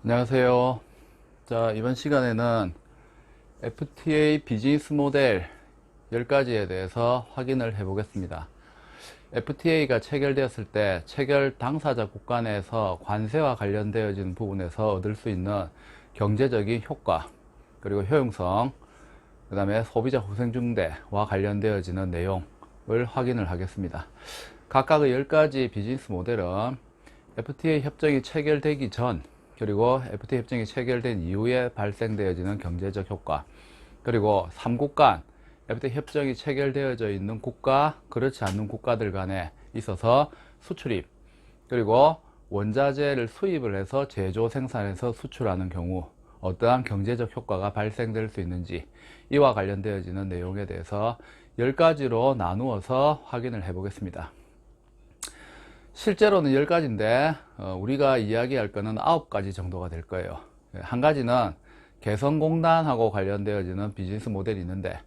안녕하세요. 자, 이번 시간에는 FTA 비즈니스 모델 10가지에 대해서 확인을 해 보겠습니다. FTA가 체결되었을 때 체결 당사자 국가 내에서 관세와 관련되어진 부분에서 얻을 수 있는 경제적인 효과, 그리고 효용성, 그 다음에 소비자 후생중대와 관련되어지는 내용을 확인을 하겠습니다. 각각의 10가지 비즈니스 모델은 FTA 협정이 체결되기 전, 그리고 FTA 협정이 체결된 이후에 발생되어지는 경제적 효과, 그리고 3국 간 FTA 협정이 체결되어져 있는 국가, 그렇지 않는 국가들 간에 있어서 수출입, 그리고 원자재를 수입을 해서 제조 생산해서 수출하는 경우 어떠한 경제적 효과가 발생될 수 있는지, 이와 관련되어지는 내용에 대해서 10가지로 나누어서 확인을 해 보겠습니다. 실제로는 10가지인데 우리가 이야기할 거는 9가지 정도가 될 거예요. 한 가지는 개성공단하고 관련되어지는 비즈니스 모델이 있는데,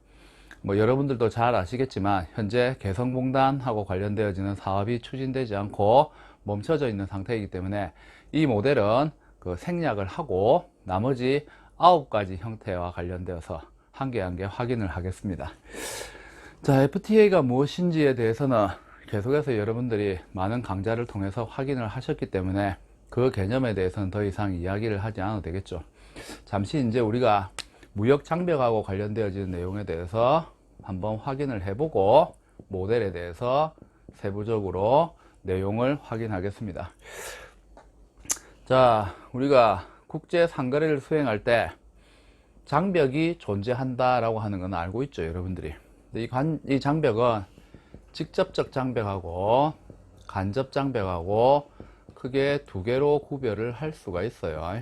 여러분들도 잘 아시겠지만 현재 개성공단하고 관련되어지는 사업이 추진되지 않고 멈춰져 있는 상태이기 때문에 이 모델은 생략을 하고 나머지 9가지 형태와 관련되어서 한 개 한 개 확인을 하겠습니다. 자, FTA가 무엇인지에 대해서는 계속해서 여러분들이 많은 강좌를 통해서 확인을 하셨기 때문에 그 개념에 대해서는 더 이상 이야기를 하지 않아도 되겠죠. 잠시 이제 우리가 무역 장벽하고 관련되어지는 내용에 대해서 한번 확인을 해보고 모델에 대해서 세부적으로 내용을 확인하겠습니다. 자, 우리가 국제 상거래를 수행할 때 장벽이 존재한다라고 하는 건 알고 있죠, 여러분들이. 이 장벽은 직접적 장벽하고 간접 장벽하고 크게 두 개로 구별을 할 수가 있어요.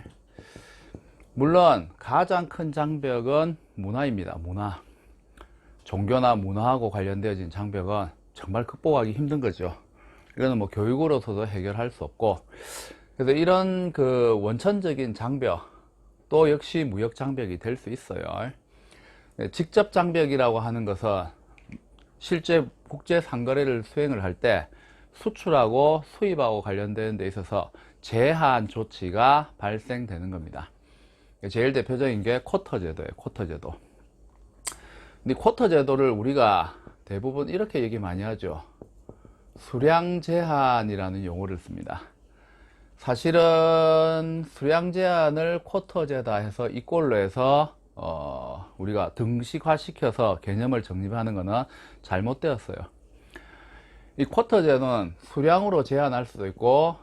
물론 가장 큰 장벽은 문화입니다. 문화. 종교나 문화하고 관련되어진 장벽은 정말 극복하기 힘든 거죠. 이거는 교육으로서도 해결할 수 없고, 그래서 이런 원천적인 장벽 또 역시 무역 장벽이 될 수 있어요. 직접 장벽이라고 하는 것은 실제 국제 상거래를 수행을 할 때 수출하고 수입하고 관련되는 데 있어서 제한 조치가 발생되는 겁니다. 제일 대표적인 게 쿼터 제도예요. 쿼터 제도. 근데 쿼터 제도를 우리가 대부분 이렇게 얘기 많이 하죠. 수량 제한이라는 용어를 씁니다. 사실은 수량 제한을 쿼터 제다 해서 이꼴로 해서 우리가 등식화 시켜서 개념을 정립하는 것은 잘못되었어요. 이 쿼터 제도는 수량으로 제한할 수도 있고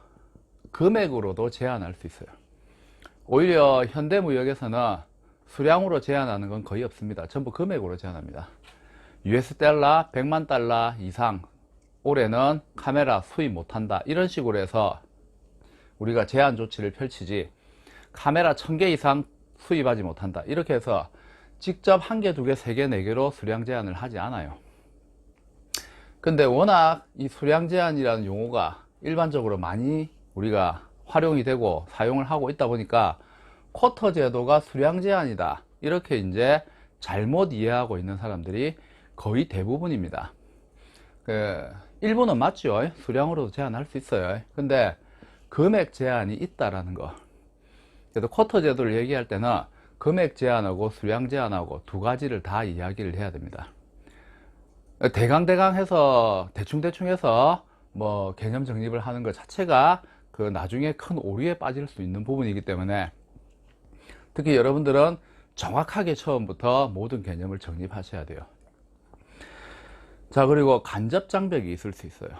금액으로도 제한할 수 있어요. 오히려 현대무역에서는 수량으로 제한하는 건 거의 없습니다. 전부 금액으로 제한합니다. US 달러 100만 달러 이상 올해는 카메라 수입 못한다, 이런 식으로 해서 우리가 제한 조치를 펼치지, 카메라 1000개 이상 수입하지 못한다, 이렇게 해서 직접 1개, 2개, 3개, 4개로 수량 제한을 하지 않아요. 근데 워낙 이 수량 제한이라는 용어가 일반적으로 많이 우리가 활용이 되고 사용을 하고 있다 보니까 쿼터 제도가 수량 제한이다, 이렇게 이제 잘못 이해하고 있는 사람들이 거의 대부분입니다. 일부는 맞죠. 수량으로도 제한할 수 있어요. 근데 금액 제한이 있다라는 거. 그래서 쿼터 제도를 얘기할 때는 금액 제한하고 수량 제한하고 두 가지를 다 이야기를 해야 됩니다. 대강 해서 대충 해서 개념 정립을 하는 것 자체가 나중에 큰 오류에 빠질 수 있는 부분이기 때문에 특히 여러분들은 정확하게 처음부터 모든 개념을 정립하셔야 돼요. 자, 그리고 간접 장벽이 있을 수 있어요.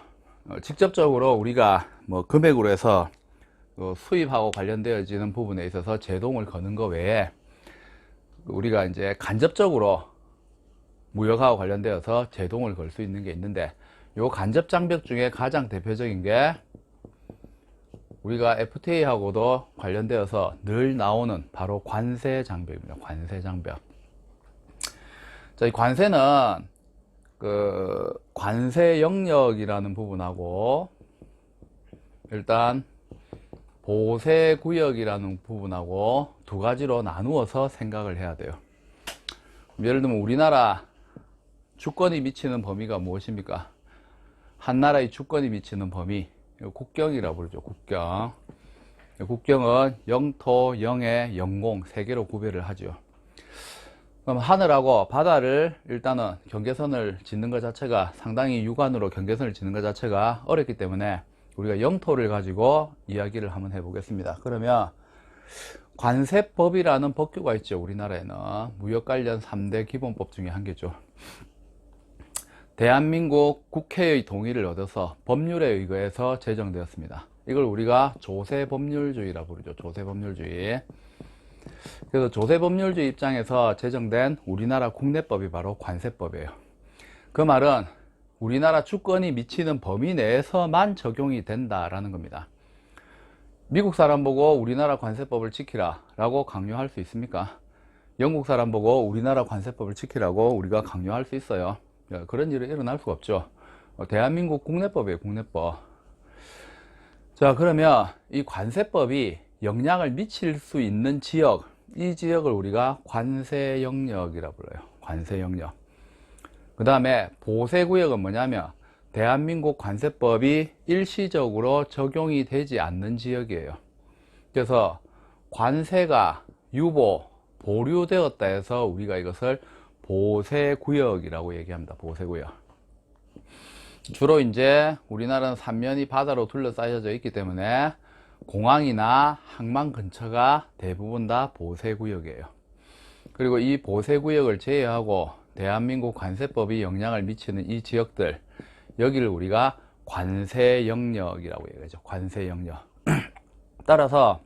직접적으로 우리가 금액으로 해서 수입하고 관련되어지는 부분에 있어서 제동을 거는 것 외에 우리가 이제 간접적으로 무역하고 관련되어서 제동을 걸 수 있는 게 있는데, 요 간접 장벽 중에 가장 대표적인 게 우리가 FTA하고도 관련되어서 늘 나오는 바로 관세 장벽입니다. 관세 장벽. 자, 이 관세는 관세 영역이라는 부분하고 일단 보세 구역이라는 부분하고 두 가지로 나누어서 생각을 해야 돼요. 예를 들면 우리나라 주권이 미치는 범위가 무엇입니까? 한 나라의 주권이 미치는 범위, 국경이라고 부르죠. 국경. 국경은 영토, 영해, 영공 세 개로 구별을 하죠. 그럼 하늘하고 바다를 일단은 경계선을 짓는 것 자체가 상당히 육안으로 경계선을 짓는 것 자체가 어렵기 때문에 우리가 영토를 가지고 이야기를 한번 해보겠습니다. 그러면 관세법이라는 법규가 있죠. 우리나라에는 무역 관련 3대 기본법 중에 한 개죠. 대한민국 국회의 동의를 얻어서 법률에 의거해서 제정되었습니다. 이걸 우리가 조세법률주의라고 부르죠. 조세법률주의. 그래서 조세법률주의 입장에서 제정된 우리나라 국내법이 바로 관세법이에요. 그 말은 우리나라 주권이 미치는 범위 내에서만 적용이 된다라는 겁니다. 미국 사람 보고 우리나라 관세법을 지키라 라고 강요할 수 있습니까? 영국 사람 보고 우리나라 관세법을 지키라고 우리가 강요할 수 있어요. 그런 일은 일어날 수가 없죠. 대한민국 국내법이에요. 국내법. 자, 그러면 이 관세법이 영향을 미칠 수 있는 지역, 이 지역을 우리가 관세 영역이라고 불러요. 관세 영역. 그 다음에 보세구역은 뭐냐면 대한민국 관세법이 일시적으로 적용이 되지 않는 지역이에요. 그래서 관세가 유보, 보류되었다 해서 우리가 이것을 보세구역이라고 얘기합니다. 보세구역. 주로 이제 우리나라는 삼면이 바다로 둘러싸여져 있기 때문에 공항이나 항만 근처가 대부분 다 보세구역이에요. 그리고 이 보세구역을 제외하고 대한민국 관세법이 영향을 미치는 이 지역들, 여기를 우리가 관세영역이라고 얘기하죠. 관세영역. 따라서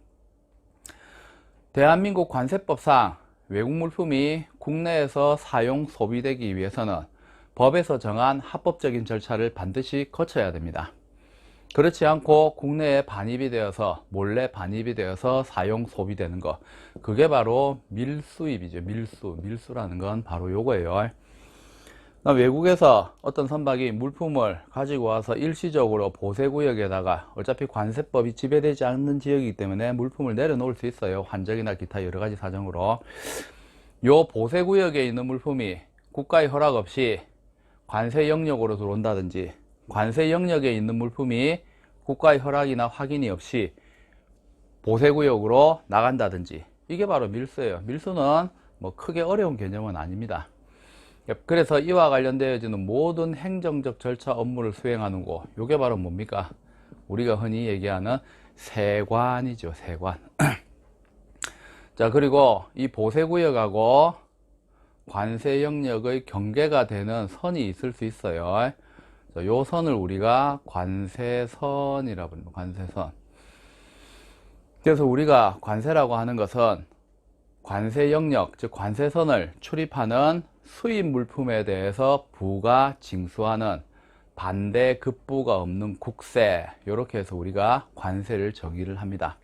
대한민국 관세법상 외국 물품이 국내에서 사용 소비되기 위해서는 법에서 정한 합법적인 절차를 반드시 거쳐야 됩니다. 그렇지 않고 국내에 반입이 되어서 몰래 반입이 되어서 사용 소비되는 것, 그게 바로 밀수입이죠. 밀수라는 건 바로 요거예요. 외국에서 어떤 선박이 물품을 가지고 와서 일시적으로 보세구역에다가 어차피 관세법이 지배되지 않는 지역이기 때문에 물품을 내려놓을 수 있어요. 환적이나 기타 여러가지 사정으로. 요 보세구역에 있는 물품이 국가의 허락 없이 관세 영역으로 들어온다든지, 관세 영역에 있는 물품이 국가의 허락이나 확인이 없이 보세구역으로 나간다든지, 이게 바로 밀수예요. 밀수는 뭐 크게 어려운 개념은 아닙니다. 그래서 이와 관련되어지는 모든 행정적 절차 업무를 수행하는 곳, 이게 바로 뭡니까? 우리가 흔히 얘기하는 세관이죠. 세관. 자, 그리고 이 보세구역하고 관세 영역의 경계가 되는 선이 있을 수 있어요. 자, 요 선을 우리가 관세선이라고 합니다. 관세선. 그래서 우리가 관세라고 하는 것은 관세 영역, 즉 관세선을 출입하는 수입 물품에 대해서 부가 징수하는 반대 급부가 없는 국세, 이렇게 해서 우리가 관세를 정의를 합니다.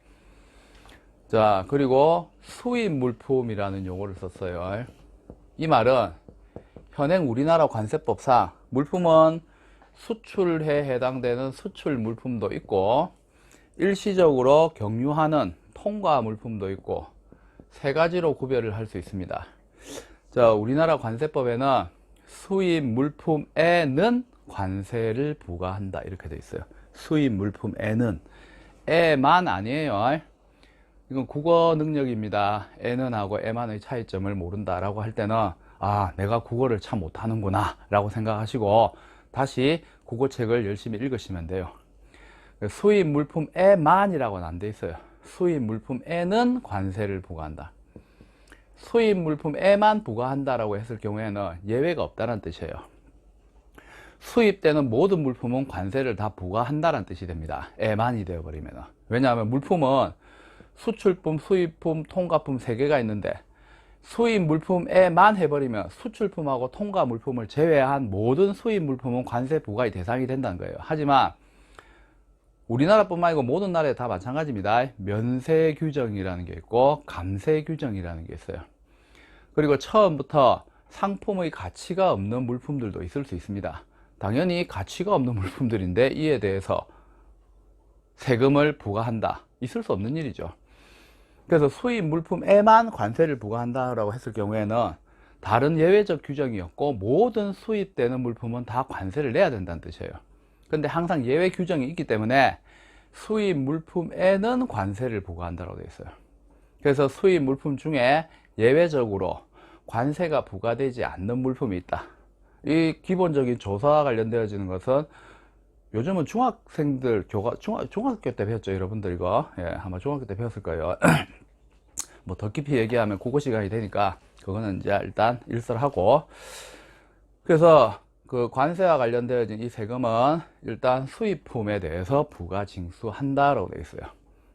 자, 그리고 수입 물품이라는 용어를 썼어요. 이 말은 현행 우리나라 관세법상 물품은 수출에 해당되는 수출 물품도 있고 일시적으로 경유하는 통과 물품도 있고 세 가지로 구별을 할 수 있습니다. 자, 우리나라 관세법에는 수입 물품에는 관세를 부과한다, 이렇게 되어 있어요. 수입 물품에는. 에만 아니에요. 이건 국어 능력입니다. 에는 하고 에만의 차이점을 모른다라고 할 때는 아, 내가 국어를 참 못하는구나 라고 생각하시고 다시 국어책을 열심히 읽으시면 돼요. 수입 물품에만이라고는 안 돼 있어요. 수입 물품에는 관세를 부과한다. 수입 물품에만 부과한다라고 했을 경우에는 예외가 없다는 뜻이에요. 수입되는 모든 물품은 관세를 다 부과한다는 뜻이 됩니다. 에만이 되어버리면. 왜냐하면 물품은 수출품, 수입품, 통과품 세 개가 있는데 수입 물품에만 해버리면 수출품하고 통과 물품을 제외한 모든 수입 물품은 관세 부과의 대상이 된다는 거예요. 하지만 우리나라뿐만 아니고 모든 나라에 다 마찬가지입니다. 면세 규정이라는 게 있고 감세 규정이라는 게 있어요. 그리고 처음부터 상품의 가치가 없는 물품들도 있을 수 있습니다. 당연히 가치가 없는 물품들인데 이에 대해서 세금을 부과한다. 있을 수 없는 일이죠. 그래서 수입 물품에만 관세를 부과한다라고 했을 경우에는 다른 예외적 규정이 없고 모든 수입되는 물품은 다 관세를 내야 된다는 뜻이에요. 근데 항상 예외 규정이 있기 때문에 수입 물품에는 관세를 부과한다고 되어 있어요. 그래서 수입 물품 중에 예외적으로 관세가 부과되지 않는 물품이 있다. 이 기본적인 조사와 관련되어지는 것은 요즘은 중학생들 중학교 때 배웠죠, 여러분들 이거. 예, 아마 중학교 때 배웠을 거예요. 뭐 더 깊이 얘기하면 국어 시간이 되니까 그거는 이제 일단 일설하고. 그래서 그 관세와 관련되어진 이 세금은 일단 수입품에 대해서 부과 징수한다라고 되어 있어요.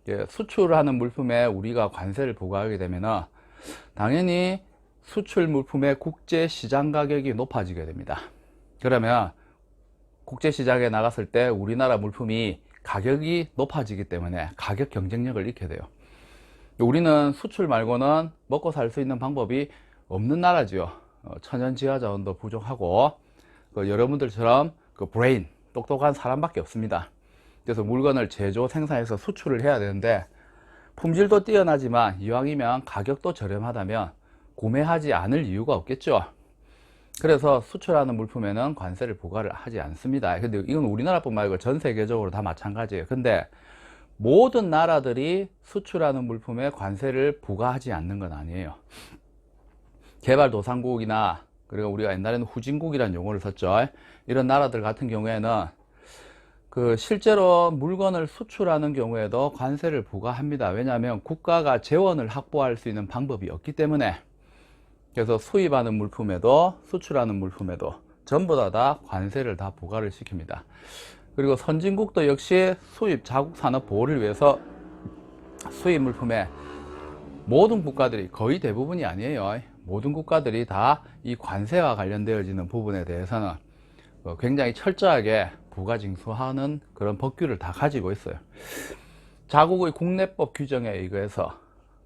예, 수출하는 물품에 우리가 관세를 부과하게 되면은 당연히 수출 물품의 국제 시장 가격이 높아지게 됩니다. 그러면 국제 시장에 나갔을 때 우리나라 물품이 가격이 높아지기 때문에 가격 경쟁력을 잃게 돼요. 우리는 수출 말고는 먹고 살 수 있는 방법이 없는 나라지요. 천연 지하 자원도 부족하고 여러분들처럼 그 브레인 똑똑한 사람밖에 없습니다. 그래서 물건을 제조 생산해서 수출을 해야 되는데 품질도 뛰어나지만 이왕이면 가격도 저렴하다면 구매하지 않을 이유가 없겠죠. 그래서 수출하는 물품에는 관세를 부과를 하지 않습니다. 근데 이건 우리나라뿐만 아니고 전 세계적으로 다 마찬가지예요. 근데 모든 나라들이 수출하는 물품에 관세를 부과하지 않는 건 아니에요. 개발도상국이나 그리고 우리가 옛날에는 후진국이라는 용어를 썼죠. 이런 나라들 같은 경우에는 그 실제로 물건을 수출하는 경우에도 관세를 부과합니다. 왜냐하면 국가가 재원을 확보할 수 있는 방법이 없기 때문에. 그래서 수입하는 물품에도 수출하는 물품에도 전부 다 관세를 다 부과를 시킵니다. 그리고 선진국도 역시 수입 자국 산업 보호를 위해서 수입 물품에 모든 국가들이, 거의 대부분이 아니에요, 모든 국가들이 다 이 관세와 관련되어지는 부분에 대해서는 굉장히 철저하게 부과 징수하는 그런 법규를 다 가지고 있어요. 자국의 국내법 규정에 의거해서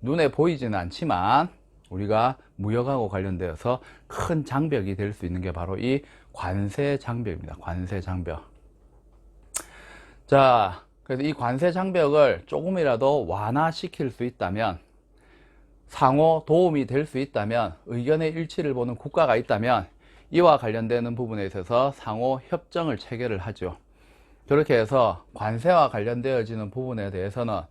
눈에 보이지는 않지만 우리가 무역하고 관련되어서 큰 장벽이 될 수 있는 게 바로 이 관세 장벽입니다. 관세 장벽. 자, 그래서 이 관세 장벽을 조금이라도 완화시킬 수 있다면, 상호 도움이 될 수 있다면, 의견의 일치를 보는 국가가 있다면 이와 관련되는 부분에 있어서 상호 협정을 체결을 하죠. 그렇게 해서 관세와 관련되어지는 부분에 대해서는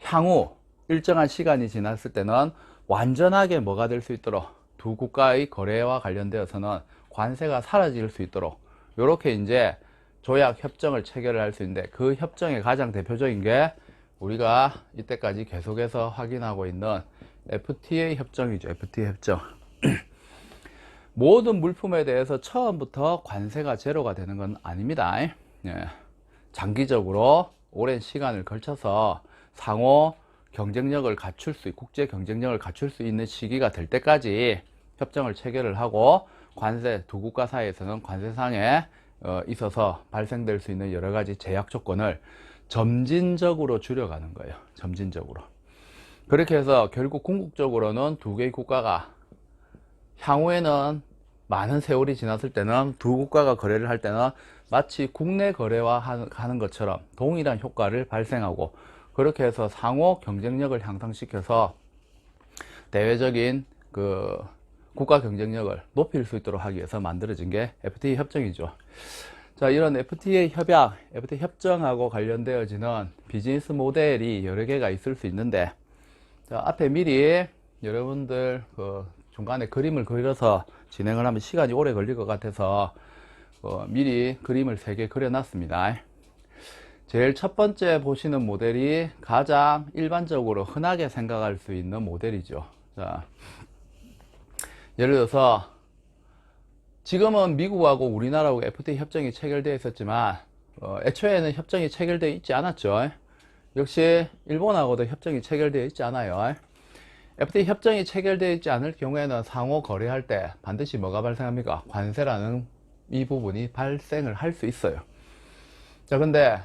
향후 일정한 시간이 지났을 때는 완전하게 뭐가 될 수 있도록, 두 국가의 거래와 관련되어서는 관세가 사라질 수 있도록 이렇게 이제 조약 협정을 체결을 할 수 있는데, 그 협정의 가장 대표적인 게 우리가 이때까지 계속해서 확인하고 있는 FTA 협정이죠. FTA 협정. 모든 물품에 대해서 처음부터 관세가 제로가 되는 건 아닙니다. 예. 장기적으로 오랜 시간을 걸쳐서 상호 경쟁력을 갖출 수, 국제 경쟁력을 갖출 수 있는 시기가 될 때까지 협정을 체결을 하고, 관세, 두 국가 사이에서는 관세상에 있어서 발생될 수 있는 여러 가지 제약 조건을 점진적으로 줄여가는 거예요. 점진적으로. 그렇게 해서 결국 궁극적으로는 두 개의 국가가 향후에는 많은 세월이 지났을 때는 두 국가가 거래를 할 때는 마치 국내 거래와 하는 것처럼 동일한 효과를 발생하고, 그렇게 해서 상호 경쟁력을 향상시켜서 대외적인 그 국가 경쟁력을 높일 수 있도록 하기 위해서 만들어진 게 FTA 협정이죠. 자, 이런 FTA 협약, FTA 협정하고 관련되어지는 비즈니스 모델이 여러 개가 있을 수 있는데, 자, 앞에 미리 여러분들 그 중간에 그림을 그려서 진행을 하면 시간이 오래 걸릴 것 같아서 미리 그림을 3개 그려놨습니다. 제일 첫 번째 보시는 모델이 가장 일반적으로 흔하게 생각할 수 있는 모델이죠. 자, 예를 들어서 지금은 미국하고 우리나라하고 FTA 협정이 체결되어 있었지만 애초에는 협정이 체결되어 있지 않았죠. 역시 일본하고도 협정이 체결되어 있지 않아요. FTA 협정이 체결되어 있지 않을 경우에는 상호 거래할 때 반드시 뭐가 발생합니까? 관세라는 이 부분이 발생을 할 수 있어요. 자, 근데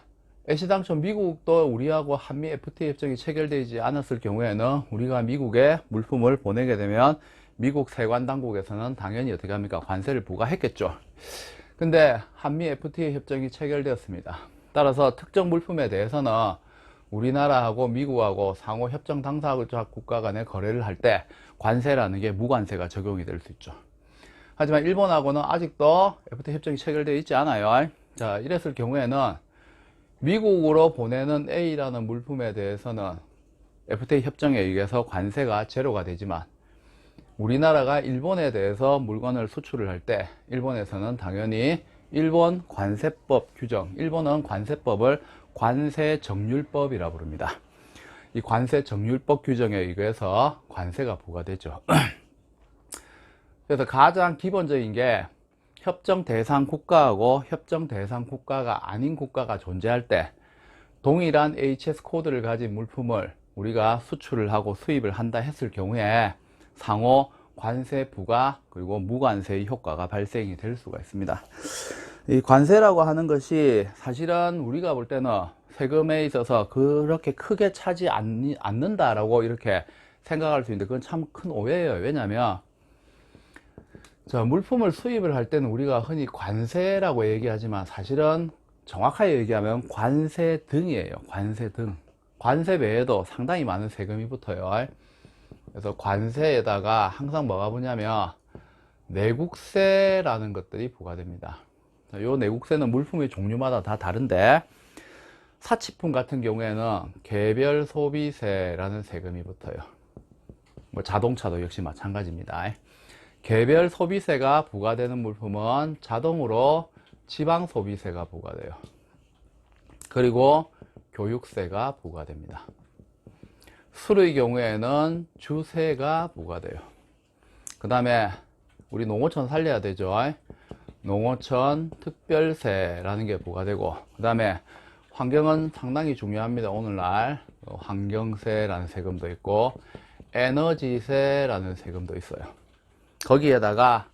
애시당초 미국도 우리하고 한미 FTA 협정이 체결되지 않았을 경우에는 우리가 미국에 물품을 보내게 되면 미국 세관 당국에서는 당연히 어떻게 합니까? 관세를 부과했겠죠. 근데 한미 FTA 협정이 체결되었습니다. 따라서 특정 물품에 대해서는 우리나라하고 미국하고 상호 협정 당사자 국가 간의 거래를 할 때 관세라는 게 무관세가 적용이 될 수 있죠. 하지만 일본하고는 아직도 FTA 협정이 체결되어 있지 않아요. 자, 이랬을 경우에는 미국으로 보내는 A라는 물품에 대해서는 FTA 협정에 의해서 관세가 제로가 되지만 우리나라가 일본에 대해서 물건을 수출을 할 때 일본에서는 당연히 일본 관세법 규정, 일본은 관세법을 관세정률법이라 부릅니다. 이 관세정률법 규정에 의해서 관세가 부과되죠. 그래서 가장 기본적인 게 협정 대상 국가하고 협정 대상 국가가 아닌 국가가 존재할 때 동일한 HS 코드를 가진 물품을 우리가 수출을 하고 수입을 한다 했을 경우에 상호 관세 부과 그리고 무관세의 효과가 발생이 될 수가 있습니다. 이 관세라고 하는 것이 사실은 우리가 볼 때는 세금에 있어서 그렇게 크게 차지 않는다라고 이렇게 생각할 수 있는데 그건 참 큰 오해예요. 왜냐하면 물품을 수입을 할 때는 우리가 흔히 관세라고 얘기하지만 사실은 정확하게 얘기하면 관세 등이에요. 관세 등. 관세 외에도 상당히 많은 세금이 붙어요. 그래서 관세에다가 항상 뭐가 붙냐면 내국세라는 것들이 부과됩니다. 이 내국세는 물품의 종류마다 다 다른데 사치품 같은 경우에는 개별 소비세라는 세금이 붙어요. 뭐 자동차도 역시 마찬가지입니다. 개별 소비세가 부과되는 물품은 자동으로 지방 소비세가 부과돼요. 그리고 교육세가 부과됩니다. 술의 경우에는 주세가 부과돼요. 그 다음에 우리 농어촌 살려야 되죠. 농어촌 특별세라는 게 부과되고, 그 다음에 환경은 상당히 중요합니다. 오늘날 환경세라는 세금도 있고 에너지세라는 세금도 있어요. 거기에다가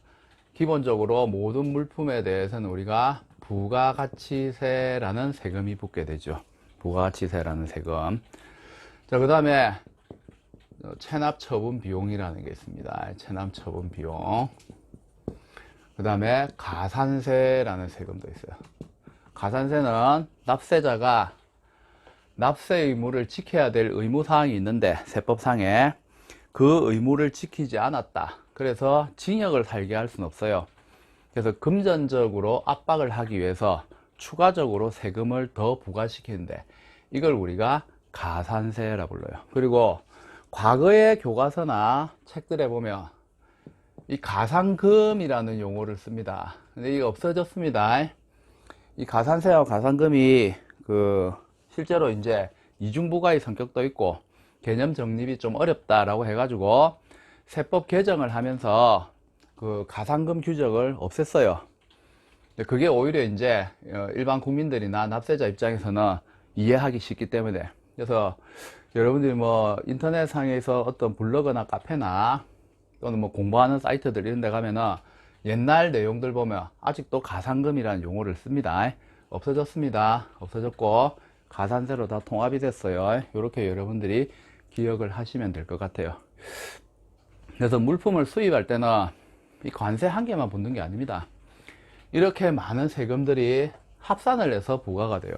기본적으로 모든 물품에 대해서는 우리가 부가가치세라는 세금이 붙게 되죠. 부가가치세라는 세금. 자, 그 다음에 체납처분 비용이라는 게 있습니다. 체납처분 비용. 그 다음에 가산세라는 세금도 있어요. 가산세는 납세자가 납세 의무를 지켜야 될 의무사항이 있는데 세법상에 그 의무를 지키지 않았다. 그래서 징역을 살게 할 수는 없어요. 그래서 금전적으로 압박을 하기 위해서 추가적으로 세금을 더 부과시키는데 이걸 우리가 가산세라 불러요. 그리고 과거의 교과서나 책들에 보면 이 가산금이라는 용어를 씁니다. 근데 이게 없어졌습니다. 이 가산세와 가산금이 실제로 이제 이중부가의 성격도 있고 개념 정립이 좀 어렵다라고 해가지고 세법 개정을 하면서 그 가산금 규정을 없앴어요. 그게 오히려 이제 일반 국민들이나 납세자 입장에서는 이해하기 쉽기 때문에, 그래서 여러분들이 뭐 인터넷상에서 어떤 블로그나 카페나 또는 뭐 공부하는 사이트들 이런 데 가면은 옛날 내용들 보면 아직도 가산금이라는 용어를 씁니다. 없어졌습니다. 없어졌고 가산세로 다 통합이 됐어요. 이렇게 여러분들이 기억을 하시면 될 것 같아요. 그래서 물품을 수입할 때는 이 관세 한 개만 붙는 게 아닙니다. 이렇게 많은 세금들이 합산을 해서 부과가 돼요.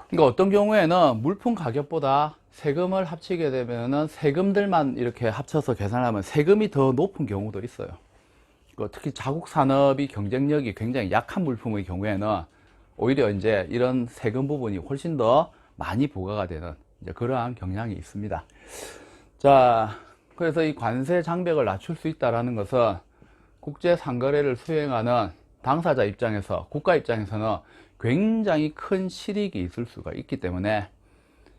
그러니까 어떤 경우에는 물품 가격보다 세금을 합치게 되면은 세금들만 이렇게 합쳐서 계산하면 세금이 더 높은 경우도 있어요. 특히 자국 산업이 경쟁력이 굉장히 약한 물품의 경우에는 오히려 이제 이런 세금 부분이 훨씬 더 많이 부과가 되는 이제 그러한 경향이 있습니다. 자, 그래서 이 관세 장벽을 낮출 수 있다는 것은 국제 상거래를 수행하는 당사자 입장에서, 국가 입장에서는 굉장히 큰 실익이 있을 수가 있기 때문에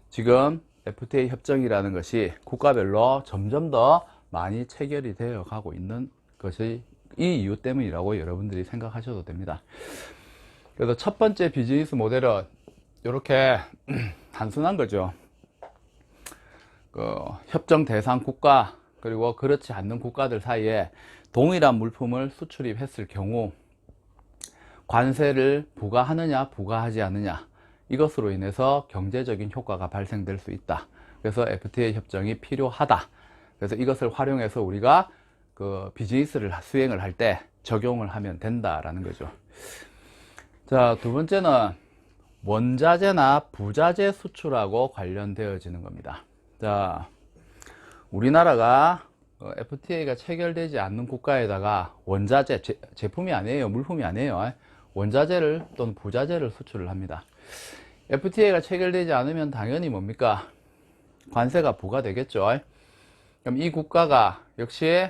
지금 FTA 협정이라는 것이 국가별로 점점 더 많이 체결이 되어 가고 있는 것이 이 이유 때문이라고 여러분들이 생각하셔도 됩니다. 그래서 첫 번째 비즈니스 모델은 이렇게 단순한 거죠. 협정 대상 국가 그리고 그렇지 않는 국가들 사이에 동일한 물품을 수출입했을 경우 관세를 부과하느냐 부과하지 않느냐, 이것으로 인해서 경제적인 효과가 발생될 수 있다. 그래서 FTA 협정이 필요하다. 그래서 이것을 활용해서 우리가 비즈니스를 수행을 할 때 적용을 하면 된다라는 거죠. 자, 두 번째는 원자재나 부자재 수출하고 관련되어지는 겁니다. 자, 우리나라가 FTA가 체결되지 않는 국가에다가 원자재, 제품이 아니에요. 물품이 아니에요. 원자재를 또는 부자재를 수출을 합니다. FTA가 체결되지 않으면 당연히 뭡니까? 관세가 부과되겠죠. 그럼 이 국가가 역시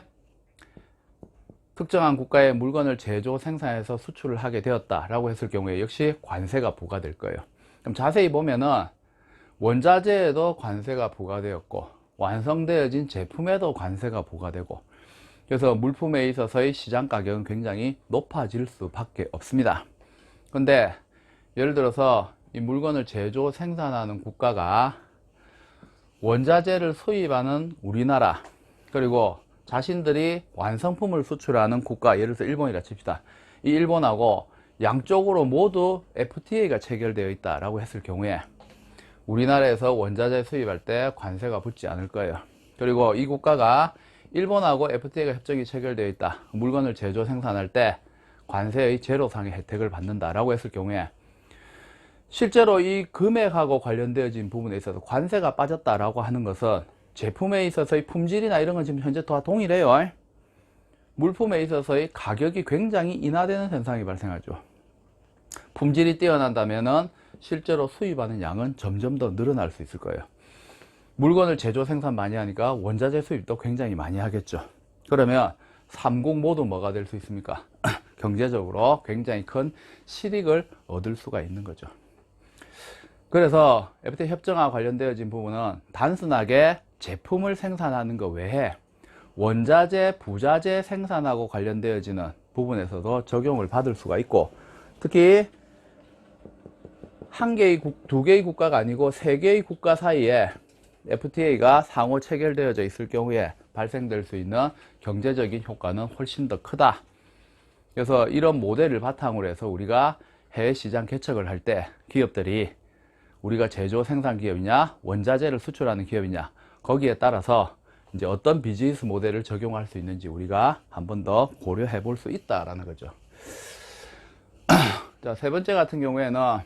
특정한 국가의 물건을 제조, 생산해서 수출을 하게 되었다라고 했을 경우에 역시 관세가 부과될 거예요. 그럼 자세히 보면은 원자재에도 관세가 부과되었고 완성되어진 제품에도 관세가 부과되고, 그래서 물품에 있어서의 시장 가격은 굉장히 높아질 수밖에 없습니다. 근데 예를 들어서 이 물건을 제조, 생산하는 국가가 원자재를 수입하는 우리나라, 그리고 자신들이 완성품을 수출하는 국가, 예를 들어서 일본이라 칩시다. 이 일본하고 양쪽으로 모두 FTA가 체결되어 있다라고 했을 경우에 우리나라에서 원자재 수입할 때 관세가 붙지 않을 거예요. 그리고 이 국가가 일본하고 FTA가 협정이 체결되어 있다, 물건을 제조, 생산할 때 관세의 제로상의 혜택을 받는다라고 했을 경우에 실제로 이 금액하고 관련되어진 부분에 있어서 관세가 빠졌다라고 하는 것은 제품에 있어서의 품질이나 이런 건 지금 현재 다 동일해요. 물품에 있어서의 가격이 굉장히 인하되는 현상이 발생하죠. 품질이 뛰어난다면은 실제로 수입하는 양은 점점 더 늘어날 수 있을 거예요. 물건을 제조, 생산 많이 하니까 원자재 수입도 굉장히 많이 하겠죠. 그러면 삼국 모두 뭐가 될 수 있습니까? 경제적으로 굉장히 큰 실익을 얻을 수가 있는 거죠. 그래서 FTA 협정과 관련되어진 부분은 단순하게 제품을 생산하는 것 외에 원자재, 부자재 생산하고 관련되어지는 부분에서도 적용을 받을 수가 있고, 특히 두 개의 국가가 아니고 세 개의 국가 사이에 FTA가 상호 체결되어져 있을 경우에 발생될 수 있는 경제적인 효과는 훨씬 더 크다. 그래서 이런 모델을 바탕으로 해서 우리가 해외 시장 개척을 할 때 기업들이 우리가 제조 생산 기업이냐, 원자재를 수출하는 기업이냐, 거기에 따라서 이제 어떤 비즈니스 모델을 적용할 수 있는지 우리가 한 번 더 고려해 볼 수 있다라는 거죠. 자, 세 번째 같은 경우에는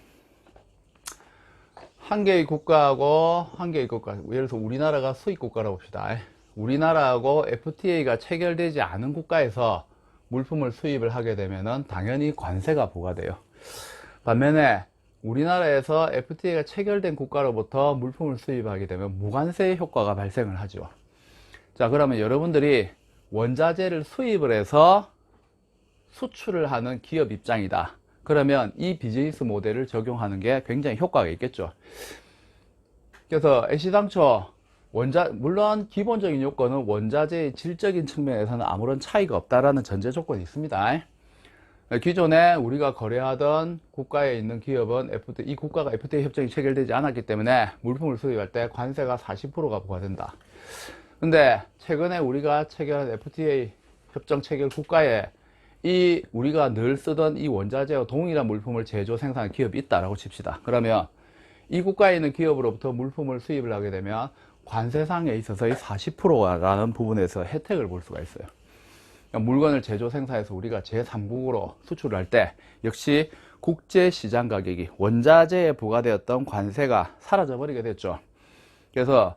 한 개의 국가하고 한 개의 국가, 예를 들어서 우리나라가 수입 국가라고 봅시다. 우리나라하고 FTA가 체결되지 않은 국가에서 물품을 수입을 하게 되면은 당연히 관세가 부과돼요. 반면에 우리나라에서 FTA가 체결된 국가로부터 물품을 수입하게 되면 무관세 효과가 발생을 하죠. 자, 그러면 여러분들이 원자재를 수입을 해서 수출을 하는 기업 입장이다. 그러면 이 비즈니스 모델을 적용하는 게 굉장히 효과가 있겠죠. 그래서 애시당초 물론 기본적인 요건은 원자재의 질적인 측면에서는 아무런 차이가 없다라는 전제 조건이 있습니다. 기존에 우리가 거래하던 국가에 있는 기업은 이 국가가 FTA 협정이 체결되지 않았기 때문에 물품을 수입할 때 관세가 40%가 부과된다. 근데 최근에 우리가 체결한 FTA 협정 체결 국가에 우리가 늘 쓰던 이 원자재와 동일한 물품을 제조 생산하는 기업이 있다라고 칩시다. 그러면 이 국가에 있는 기업으로부터 물품을 수입을 하게 되면 관세상에 있어서의 40%라는 부분에서 혜택을 볼 수가 있어요. 그러니까 물건을 제조 생산해서 우리가 제3국으로 수출을 할 때 역시 국제시장 가격이 원자재에 부과되었던 관세가 사라져 버리게 됐죠. 그래서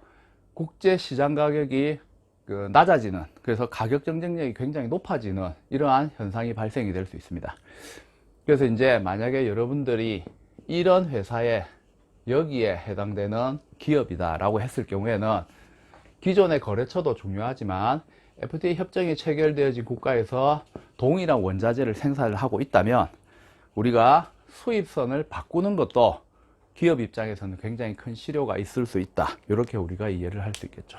국제시장 가격이 낮아지는, 그래서 가격 경쟁력이 굉장히 높아지는 이러한 현상이 발생이 될 수 있습니다. 그래서 이제 만약에 여러분들이 이런 회사에 여기에 해당되는 기업이다 라고 했을 경우에는 기존의 거래처도 중요하지만 FTA 협정이 체결되어진 국가에서 동일한 원자재를 생산을 하고 있다면 우리가 수입선을 바꾸는 것도 기업 입장에서는 굉장히 큰 실효가 있을 수 있다. 이렇게 우리가 이해를 할 수 있겠죠.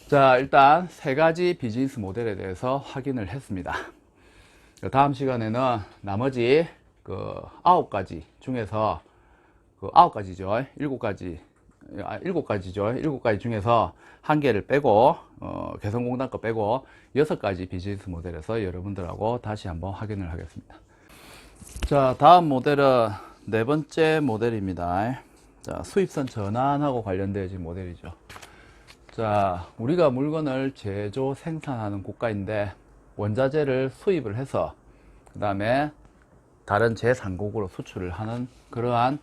자, 일단 세 가지 비즈니스 모델에 대해서 확인을 했습니다. 다음 시간에는 나머지 9가지 중에서 9가지죠. 7가지. 7가지죠. 7가지 중에서 한 개를 빼고 개성공단 거 빼고 6가지 비즈니스 모델에서 여러분들하고 다시 한번 확인을 하겠습니다. 자, 다음 모델은 네 번째 모델입니다. 자, 수입선 전환하고 관련되어진 모델이죠. 자, 우리가 물건을 제조 생산하는 국가인데 원자재를 수입을 해서 그 다음에 다른 제3국으로 수출을 하는 그러한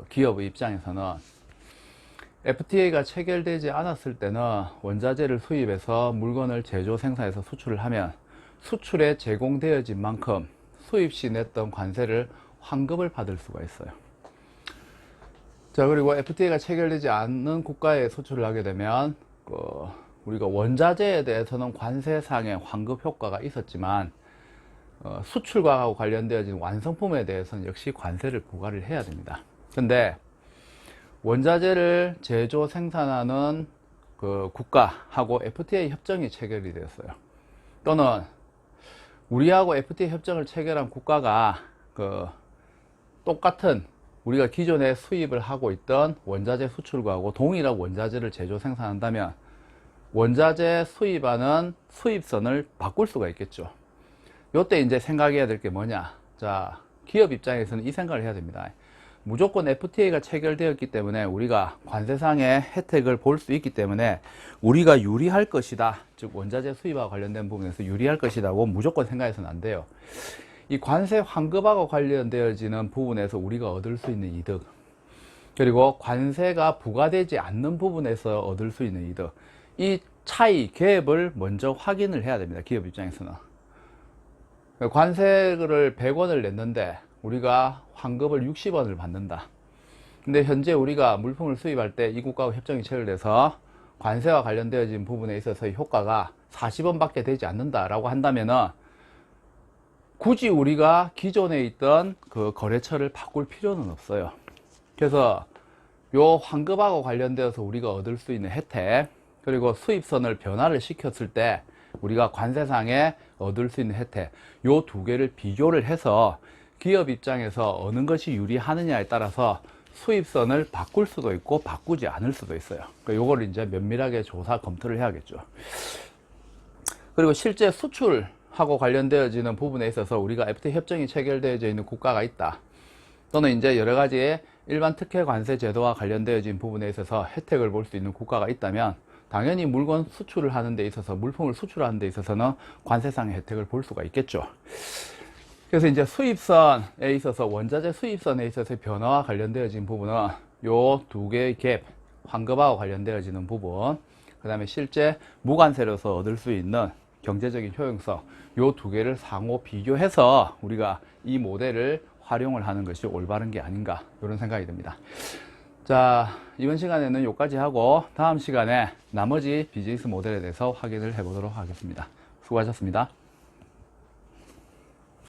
기업의 입장에서는 FTA가 체결되지 않았을 때는 원자재를 수입해서 물건을 제조 생산해서 수출을 하면 수출에 제공되어진 만큼 수입 시 냈던 관세를 환급을 받을 수가 있어요. 자, 그리고 FTA가 체결되지 않는 국가에 수출을 하게 되면 우리가 원자재에 대해서는 관세상의 환급 효과가 있었지만 수출과하고 관련되어진 완성품에 대해서는 역시 관세를 부과를 해야 됩니다. 근데 원자재를 제조 생산하는 그 국가하고 FTA 협정이 체결이 되었어요. 또는 우리하고 FTA 협정을 체결한 국가가 똑같은 우리가 기존에 수입을 하고 있던 원자재 수출과하고 동일한 원자재를 제조 생산한다면 원자재 수입하는 수입선을 바꿀 수가 있겠죠. 요때 이제 생각해야 될 게 뭐냐. 자, 기업 입장에서는 이 생각을 해야 됩니다. 무조건 FTA가 체결되었기 때문에 우리가 관세상의 혜택을 볼 수 있기 때문에 우리가 유리할 것이다. 즉 원자재 수입과 관련된 부분에서 유리할 것이라고 무조건 생각해서는 안 돼요. 이 관세 환급하고 관련되어지는 부분에서 우리가 얻을 수 있는 이득, 그리고 관세가 부과되지 않는 부분에서 얻을 수 있는 이득, 이 차이, 갭을 먼저 확인을 해야 됩니다. 기업 입장에서는. 관세를 100원을 냈는데 우리가 환급을 60원을 받는다. 근데 현재 우리가 물품을 수입할 때 이 국가와 협정이 체결돼서 관세와 관련되어진 부분에 있어서의 효과가 40원 밖에 되지 않는다라고 한다면은 굳이 우리가 기존에 있던 그 거래처를 바꿀 필요는 없어요. 그래서 요 환급하고 관련되어서 우리가 얻을 수 있는 혜택, 그리고 수입선을 변화를 시켰을 때 우리가 관세상에 얻을 수 있는 혜택, 요 두 개를 비교를 해서 기업 입장에서 어느 것이 유리하느냐에 따라서 수입선을 바꿀 수도 있고 바꾸지 않을 수도 있어요. 그러니까 요걸 이제 면밀하게 조사 검토를 해야겠죠. 그리고 실제 수출하고 관련되어지는 부분에 있어서 우리가 FTA 협정이 체결되어져 있는 국가가 있다. 또는 이제 여러 가지의 일반 특혜 관세 제도와 관련되어진 부분에 있어서 혜택을 볼 수 있는 국가가 있다면 당연히 물건 수출을 하는 데 있어서, 물품을 수출하는 데 있어서는 관세상의 혜택을 볼 수가 있겠죠. 그래서 이제 수입선에 있어서, 원자재 수입선에 있어서의 변화와 관련되어진 부분은 요 두 개의 갭, 환급하고 관련되어지는 부분, 그 다음에 실제 무관세로서 얻을 수 있는 경제적인 효용성, 요 두 개를 상호 비교해서 우리가 이 모델을 활용을 하는 것이 올바른 게 아닌가, 이런 생각이 듭니다. 자, 이번 시간에는 여기까지 하고 다음 시간에 나머지 비즈니스 모델에 대해서 확인을 해보도록 하겠습니다. 수고하셨습니다.